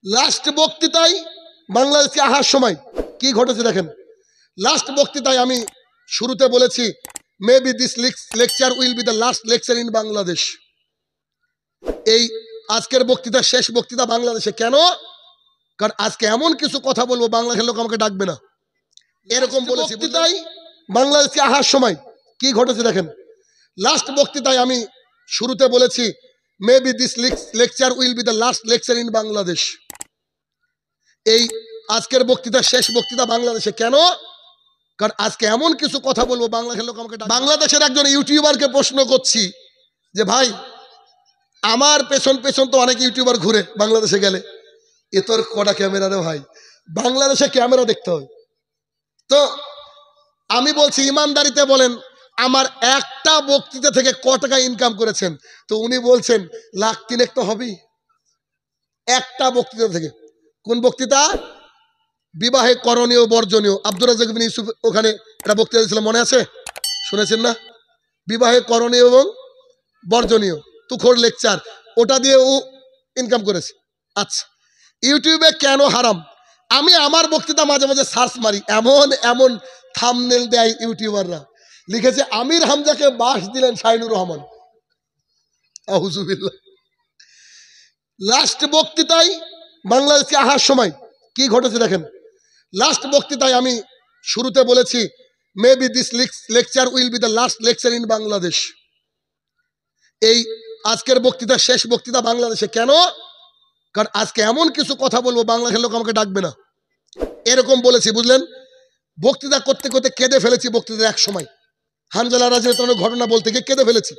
Last বক্তৃতায় বাংলাদেশে আসার সময় কি ঘটেছে দেখেন। লাস্ট বক্তৃতায় আমি শুরুতে বলেছি maybe this lecture will be the last lecture in Bangladesh. এই আজকের বক্তৃতা শেষ বক্তৃতা বাংলাদেশে। কেন? কারণ আজকে এমন কিছু কথা বলবো বাংলাদেশের লোক আমাকে ডাকবে না, এরকম বলেছি। বক্তৃতায় বাংলাদেশে আসার সময় কি ঘটেছে দেখেন। লাস্ট বক্তৃতায় আমি শুরুতে বলেছি maybe this lecture will be the last lecture in Bangladesh. এই আজকের বক্তৃতা শেষ বক্তৃতা বাংলাদেশে। কেন? কারণ আজকে এমন কিছু কথা বলবো বাংলাদেশের লোক আমাকে বাংলাদেশের একজন ইউটিউবারকে প্রশ্ন করছি যে ভাই আমার পেছন পেছন তো অনেক ইউটিউবার ঘুরে বাংলাদেশে গেলে, এ তোর কটা ক্যামেরা রে ভাই, বাংলাদেশে ক্যামেরা দেখতে হয়। তো আমি বলছি ইমানদারিতে বলেন আমার একটা বক্তৃতা থেকে ক টাকা ইনকাম করেছেন? তো উনি বলছেন লাখ তিনেক তো হবেই একটা বক্তৃতা থেকে। কোন বক্তৃতা? বিবাহে করণীয় বর্জনীয়। আব্দুর রাজ্জাক বিন ইউসুফ ওখানে একটা বক্তৃতা ছিল, মনে আছে? শুনেছেন না? বিবাহে করণীয় এবং বর্জনীয়, তুখোর লেকচার, ওটা দিয়ে ও ইনকাম করেছে। আচ্ছা, ইউটিউবে কেন হারাম? আমি আমার বক্তৃতা মাঝে মাঝে সার্চ মারি, এমন এমন থাম্বনেল দেয় ইউটিউবাররা, লিখেছে আমির হামজাকে বাস দিলেন শাহিনুর রহমান। আউযুবিল্লাহ। লাস্ট বক্তৃতায় বাংলাদেশে আসার সময় কি ঘটেছে দেখেন। লাস্ট বক্তৃতায় আমি শুরুতে বলেছি maybe this lecture will be the last lecture in Bangladesh. এই আজকের বক্তৃতা শেষ বক্তৃতা বাংলাদেশে। কেন? কারণ আজকে এমন কিছু কথা বলবো বাংলাদেশের লোক আমাকে ডাকবে না, এরকম বলেছি, বুঝলেন? বক্তৃতা করতে করতে কেঁদে ফেলেছি বক্তৃতার এক সময়। হানজালা রাদিয়াল্লাহু ঘটনা বলতে গিয়ে কেঁদে ফেলেছি।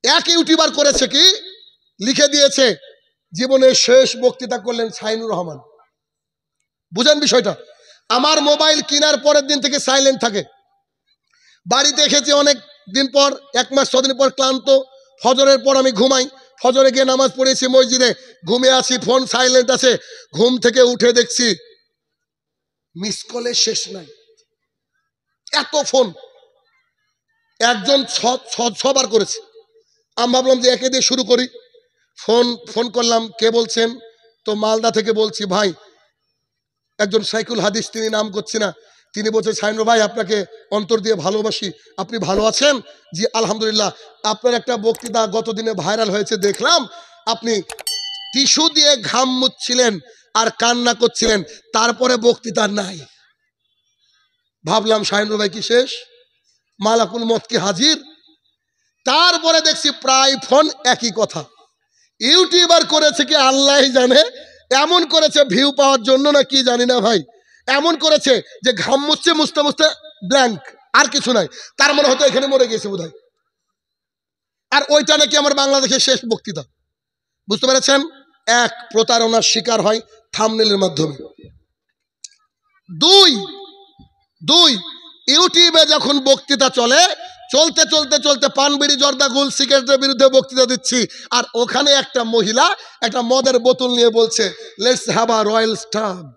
এক ইউটিউবার করেছে কি, লিখে দিয়েছে জীবনের শেষ বক্তৃতা করলেন শাহিনুর রহমান। বুঝেন বিষয়টা? আমার মোবাইল কেনার পরের দিন থেকে সাইলেন্ট থাকে। বাড়িতে এসেছি অনেক দিন পর, 1 মাস 6 দিন পর, ক্লান্ত, ফজরের পর আমি ঘুমাই। ফজরে গিয়ে নামাজ পড়েছি মসজিদে, ঘুমিয়ে আছি, ফোন সাইলেন্ট আছে। ঘুম থেকে উঠে দেখছি মিস কলের শেষ নাই, এত ফোন, একজন 6বার করেছে। আমি ভাবলাম যে একে দিয়ে শুরু করি। ফোন করলাম, কে বলছেন? তো মালদা থেকে বলছি, ভাই একজন সাইকুল হাদিস, তিনি নাম করছি না, তিনি বলছেন শাহিনুর ভাই আপনাকে অন্তর দিয়ে ভালোবাসি, আপনি ভালো আছেন? জি আলহামদুলিল্লাহ। আপনার একটা বক্তৃতা গতদিনে ভাইরাল হয়েছে, দেখলাম আপনি টিস্যু দিয়ে ঘাম মুছছিলেন আর কান্না করছিলেন, তারপরে বক্তৃতা নাই। ভাবলাম শাহিনুর ভাই কি শেষ, মালাকুল মত কি হাজির? তারপরে দেখছি প্রায় ফোন একই কথা। ইউটিউবার করেছে কি আল্লাহ জানে, এমন করেছে ভিউ পাওয়ার জন্য না কি জানি না ভাই, এমন করেছে যে ঘাম মুছছে, মুছতে মুছতে ব্ল্যাঙ্ক, আর কিছু নাই। তার মনে হতো এখানে মরে গেছে বোধহয়। আর ওইটা নাকি আমার বাংলাদেশের শেষ বক্তৃতা। বুঝতে পেরেছেন? এক, প্রতারণার শিকার হয় থাম্বনেলের মাধ্যমে। দুই, ইউটিউবে যখন বক্তৃতা চলে, চলতে চলতে চলতে পান বিড়ি জর্দা গুল সিগারেটের বিরুদ্ধে বক্তৃতা দিচ্ছি, আর ওখানে একটা মহিলা একটা মদের বোতল নিয়ে বলছে লেটস হ্যাভ আ রয়্যাল স্টাগ।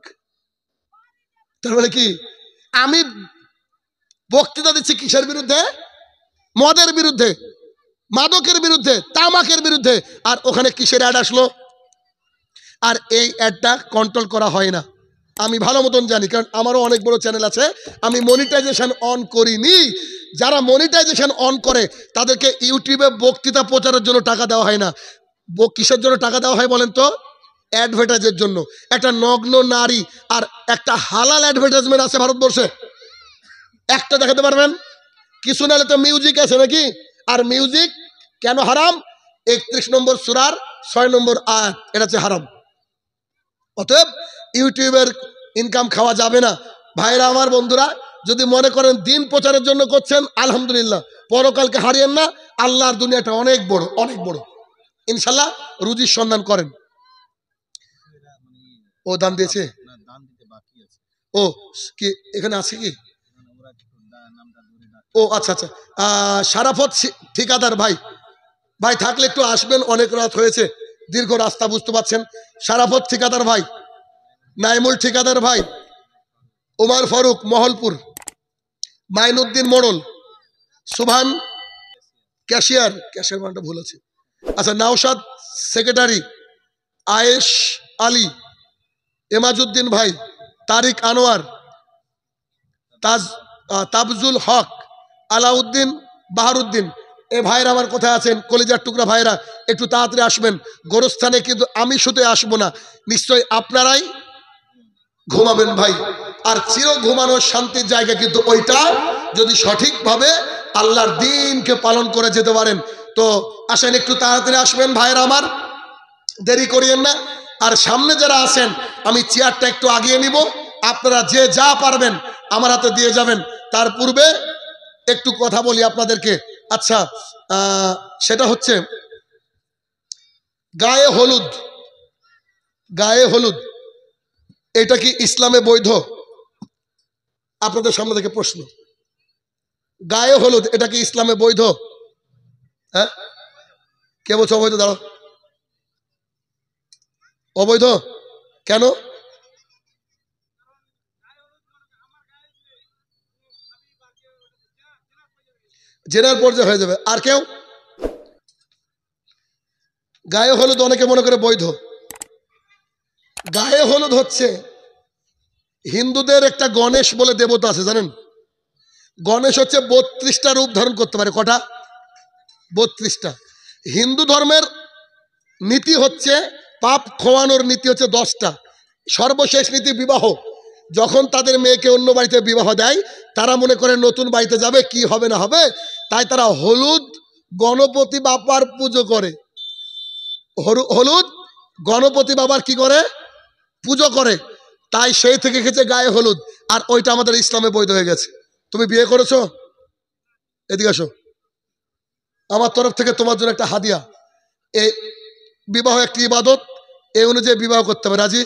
তার মানে কি, আমি বক্তৃতা দিচ্ছি কিসের বিরুদ্ধে? মদের বিরুদ্ধে, মাদকের বিরুদ্ধে, তামাকের বিরুদ্ধে। আর ওখানে কিসের অ্যাড আসলো? আর এই অ্যাডটা কন্ট্রোল করা হয় না, আমি ভালো মতন জানি, কারণ আমারও অনেক বড় চ্যানেল আছে, আমি মনিটাইজেশন অন করিনি। যারা মনিটাইজেশন অন করে তাদেরকে ইউটিউবে বক্তৃতা প্রচারের জন্য টাকা দেওয়া হয় না। কিসের জন্য টাকা দেওয়া হয় বলেন তো? অ্যাডভার্টাইজের জন্য। একটা নগ্ন নারী আর একটা হালাল অ্যাডভার্টাইজমেন্ট আছে ভারতবর্ষে, একটা দেখাতে পারবেন? কিছু নাহলে তো মিউজিক আছে নাকি? আর মিউজিক কেন হারাম? 31 নম্বর সূরার 6 নম্বর আয়াত, এটা হচ্ছে হারাম। অতএব ইউটিউবের ইনকাম খাওয়া যাবে না। ভাইরা আমার, বন্ধুরা, যদি মনে করেন দিন প্রচারের জন্য করছেন আলহামদুলিল্লাহ, পরকালকে হারিয়েন না। আল্লাহর দুনিয়াটা অনেক বড়, অনেক বড়। ইনশাল্লাহ রুজির সন্ধান করেন। ও দান দিয়েছে? ও কি এখানে আছে কি? ও আচ্ছা আচ্ছা, শারাফত ঠিকাদার ভাই থাকলে একটু আসবেন, অনেক রাত হয়েছে, দীর্ঘ রাস্তা, বুঝতে পারছেন। শারাফত ঠিকাদার ভাই, নাইমুল ঠিকাদার ভাই, ওমর ফারুক মহলপুর, মাইনুদ্দিন মোড়ল, সুভান ক্যাশিয়ার মানটা ভুল আছে, আচ্ছা, নাওশাদ সেক্রেটারি, আয়েশ আলী, এমাজউদ্দিন ভাই, তারিক আনোয়ার, তাবজুল হক, আলাউদ্দিন, বাহারুদ্দিন, এ ভাইরা আমার কোথায় আছেন? কলিজার টুকরা ভাইরা একটু তাড়াতাড়ি আসবেন। গোরস্থানে কিন্তু আমি শুধু আসবো না, নিশ্চয়ই আপনারাই ঘুমাবেন ভাই। আর চির ঘুমানোর শান্তির জায়গা কিন্তু ওইটা, যদি সঠিকভাবে আল্লাহর দ্বীনকে পালন করে যেতে পারেন। তো আসেন, একটু তাড়াতাড়ি আসবেন ভাইরা আমার, দেরি করিয়েন না। আর সামনে যারা আছেন, আমি চেয়ারটা একটু আগিয়ে নিব, আপনারা যে যা পারবেন আমার হাতে দিয়ে যাবেন। তার পূর্বে একটু কথা বলি আপনাদেরকে। আচ্ছা, সেটা হচ্ছে গায়ে হলুদ। গায়ে হলুদ এটা কি ইসলামে বৈধ? আপনাদের সামনে থেকে প্রশ্ন, গায়ে হলুদ এটা কি ইসলামে বৈধ? হ্যাঁ, কে বলছে অবৈধ? দাঁড়াও, অবৈধ কেন? জেনার পর্যায়ে হয়ে যাবে। আর কেউ? গায়ে হলুদ অনেকে মনে করে বৈধ। গায়ে হলুদ হচ্ছে হিন্দুদের একটা গণেশ বলে দেবতা আছে, জানেন? গণেশ হচ্ছে 32টা রূপ ধারণ করতে পারে। কটা? 32টা। হিন্দু ধর্মের নীতি হচ্ছে, পাপ খোয়ানোর নীতি হচ্ছে 10টা। সর্বশেষ নীতি বিবাহ। যখন তাদের মেয়েকে অন্য বাড়িতে বিবাহ দেয়, তারা মনে করে নতুন বাড়িতে যাবে, কি হবে না হবে, তাই তারা হলুদ গণপতি বাবার পুজো করে। হলুদ গণপতি বাবার কি করে? পুজো করে। তাই সেই থেকে গেছে গায়ে হলুদ। আর ওইটা আমাদের ইসলামে বৈধ হয়ে গেছে। তুমি বিয়ে করেছো? এদিকে আসো, আমার তরফ থেকে তোমার জন্য একটা হাদিয়া। এই বিবাহ একটি ইবাদত, এই অনুযায়ী বিবাহ করতে হবে। রাজি?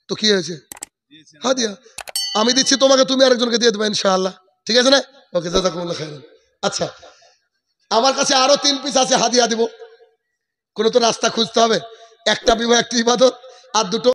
তো কি হয়েছে? হাদিয়া আমি দিচ্ছি তোমাকে, তুমি আরেকজনকে দিয়ে দেবে ইনশাআল্লাহ। ঠিক আছে না? ওকে, জাযাকুমুল্লাহ খাইরান। আচ্ছা, আমার কাছে আরো 3 পিস আছে, হাদিয়া দিব। কোনো তো রাস্তা খুঁজতে হবে। একটা বিবাহ একটি ইবাদত, আর দুটো